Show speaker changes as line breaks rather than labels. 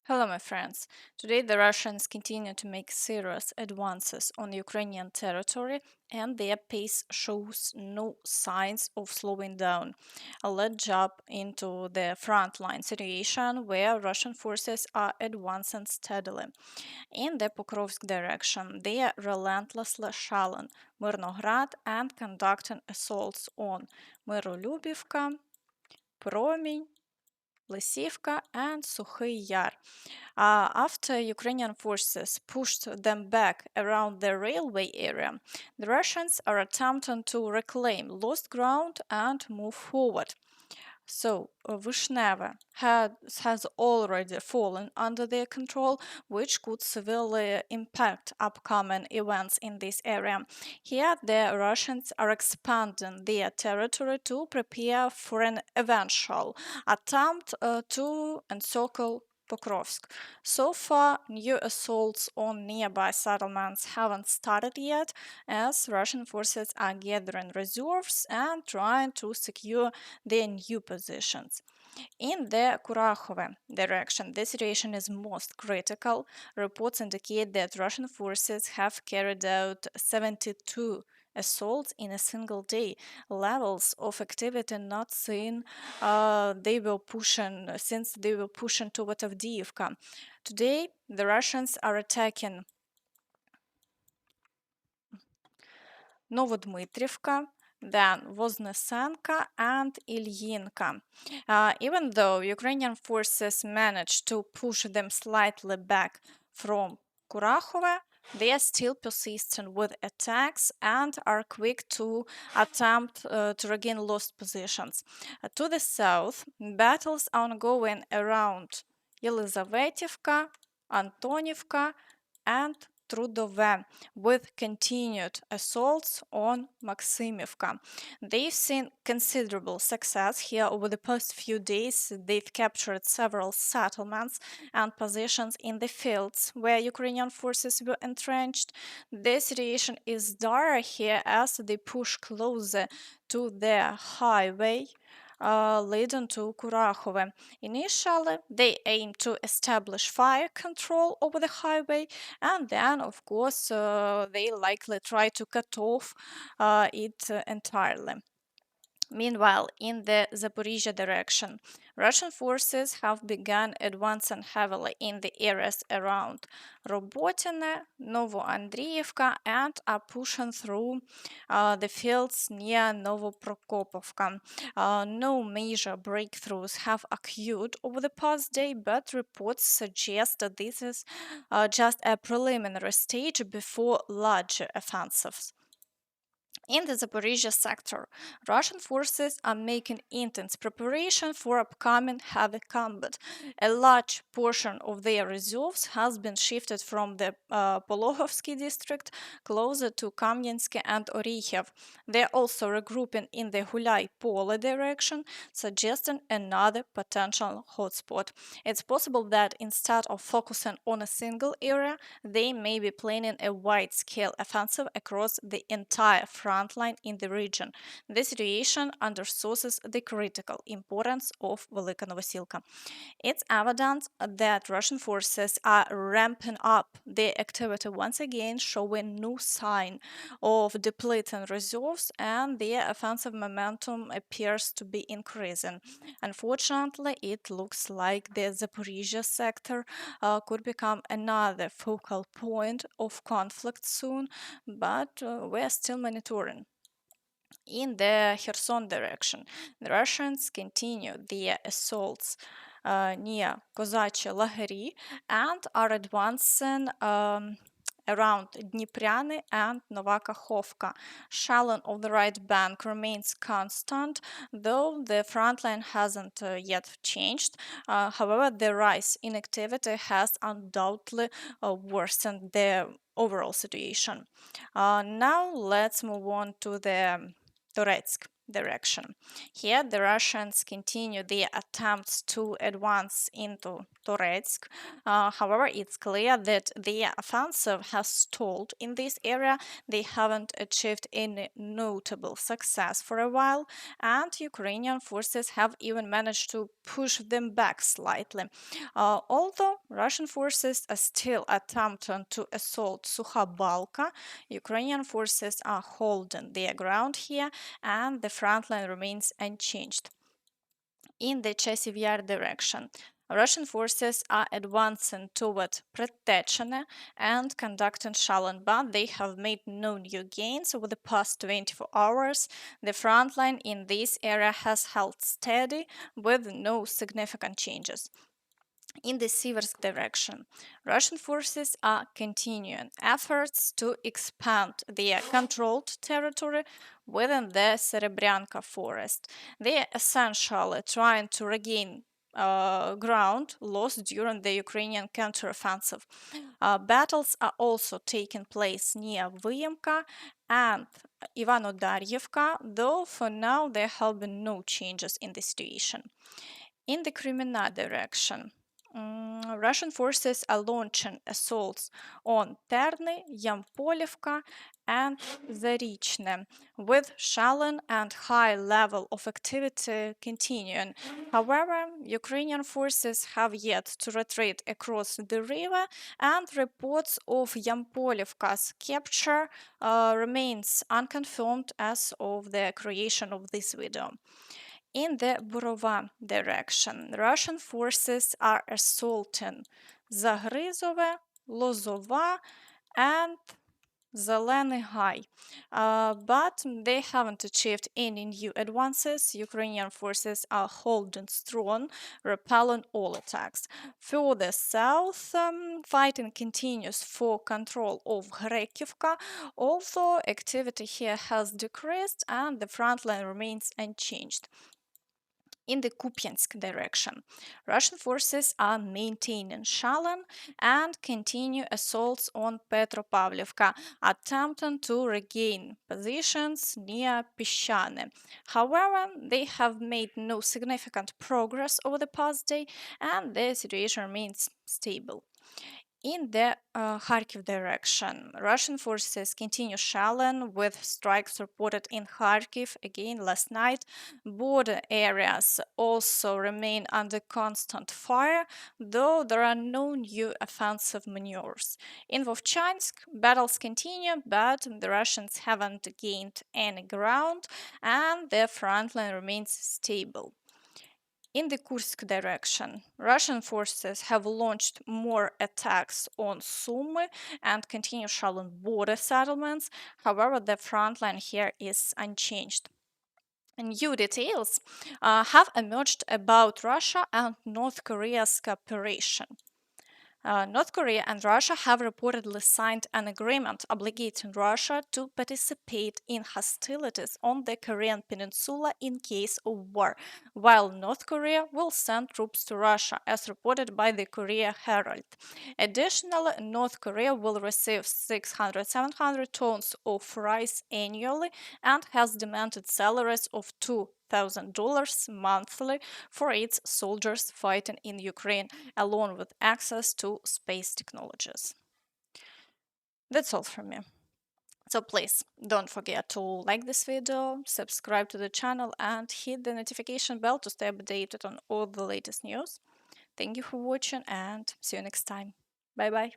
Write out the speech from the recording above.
Hello, my friends. Today, the Russians continue to make serious advances on Ukrainian territory, and their pace shows no signs of slowing down. Let's jump into the frontline situation where Russian forces are advancing steadily. In the Pokrovsk direction, they are relentlessly shelling Mirnograd and conducting assaults on Myrolюбівка, Промінь, Lysivka, and Suchy Yar. After Ukrainian forces pushed them back around the railway area, the Russians are attempting to reclaim lost ground and move forward. So, Vyshneve has already fallen under their control, which could severely impact upcoming events in this area. Here, the Russians are expanding their territory to prepare for an eventual attempt to encircle Pokrovsk. So far, new assaults on nearby settlements haven't started yet, as Russian forces are gathering reserves and trying to secure their new positions. In the Kurakhove direction, the situation is most critical. Reports indicate that Russian forces have carried out 72 assaults in a single day. Levels of activity not seen since they were pushing toward Avdiivka. Today, the Russians are attacking Novodmitrivka, then Voznesenka and Ilyinka. Even though Ukrainian forces managed to push them slightly back from Kurakhove, they are still persistent with attacks and are quick to attempt to regain lost positions. To the south, battles are ongoing around Yelizavetivka, Antonivka, and Trudove, with continued assaults on Maximivka. They've seen considerable success here over the past few days. They've captured several settlements and positions in the fields where Ukrainian forces were entrenched. The situation is dire here as they push closer to the highway leading to Kurakhove. Initially, they aim to establish fire control over the highway, and then, of course, they likely try to cut off it entirely. Meanwhile, in the Zaporizhzhia direction, Russian forces have begun advancing heavily in the areas around Robotine, Novoandriivka, and are pushing through the fields near Novoprokopovka. No major breakthroughs have occurred over the past day, but reports suggest that this is just a preliminary stage before larger offensives. In the Zaporizhzhia sector, Russian forces are making intense preparation for upcoming heavy combat. A large portion of their reserves has been shifted from the Polohovsky district closer to Kamyansk and Orikhev. They are also regrouping in the Hulai-Pole direction, suggesting another potential hotspot. It's possible that instead of focusing on a single area, they may be planning a wide-scale offensive across the entire front line in the region. This situation underscores the critical importance of Velika Novosilka. It's evident that Russian forces are ramping up their activity once again, showing no sign of depleting reserves, and their offensive momentum appears to be increasing. Unfortunately, it looks like the Zaporizhzhia sector could become another focal point of conflict soon, but we're still monitoring. In the Kherson direction, the Russians continue their assaults near Kozachi Laheri and are advancing around Dniepryany and Nova Kakhovka. Shelling of the right bank remains constant, though the front line hasn't yet changed. However, the rise in activity has undoubtedly worsened the overall situation. Now let's move on to the Toretsk. direction. Here, the Russians continue their attempts to advance into Toretsk. However, it's clear that their offensive has stalled in this area. They haven't achieved any notable success for a while, and Ukrainian forces have even managed to push them back slightly. Although Russian forces are still attempting to assault Sukha Balka, Ukrainian forces are holding their ground here, and the front line remains unchanged. In the Chasiv Yar direction, Russian forces are advancing toward Pretechene and conducting shelling, but they have made no new gains over the past 24 hours. The front line in this area has held steady with no significant changes. In the Siversk direction, Russian forces are continuing efforts to expand their controlled territory within the Serebryanka forest. They are essentially trying to regain ground lost during the Ukrainian counteroffensive. Battles are also taking place near Vyemka and Ivanodaryevka, though for now there have been no changes in the situation. In the Kreminna direction, Russian forces are launching assaults on Terny, Yampolivka, and Zarychne, with shelling and high level of activity continuing. However, Ukrainian forces have yet to retreat across the river, and reports of Yampolivka's capture remains unconfirmed as of the creation of this video. In the Borova direction, Russian forces are assaulting Zaporizhzhia, Lozova, and Zeleny High, but they haven't achieved any new advances. Ukrainian forces are holding strong, repelling all attacks. Further south, fighting continues for control of Kharkivka, although activity here has decreased and the front line remains unchanged. In the Kupiansk direction, Russian forces are maintaining Shalin and continue assaults on Petropavlivka, attempting to regain positions near Pishane. However, they have made no significant progress over the past day, and the situation remains stable. In the Kharkiv direction, Russian forces continue shelling with strikes reported in Kharkiv again last night. Border areas also remain under constant fire, though there are no new offensive maneuvers. In Vovchansk, battles continue, but the Russians haven't gained any ground and their front line remains stable. In the Kursk direction, Russian forces have launched more attacks on Sumy and continue shelling border settlements. However, the front line here is unchanged. New details have emerged about Russia and North Korea's cooperation. North Korea and Russia have reportedly signed an agreement obligating Russia to participate in hostilities on the Korean peninsula in case of war, while North Korea will send troops to Russia, as reported by the Korea Herald. Additionally, North Korea will receive 600-700 tons of rice annually and has demanded salaries of $2,000 monthly for its soldiers fighting in Ukraine, along with access to space technologies. That's all from me. So please don't forget to like this video, subscribe to the channel, and hit the notification bell to stay updated on all the latest news. Thank you for watching and see you next time. Bye bye.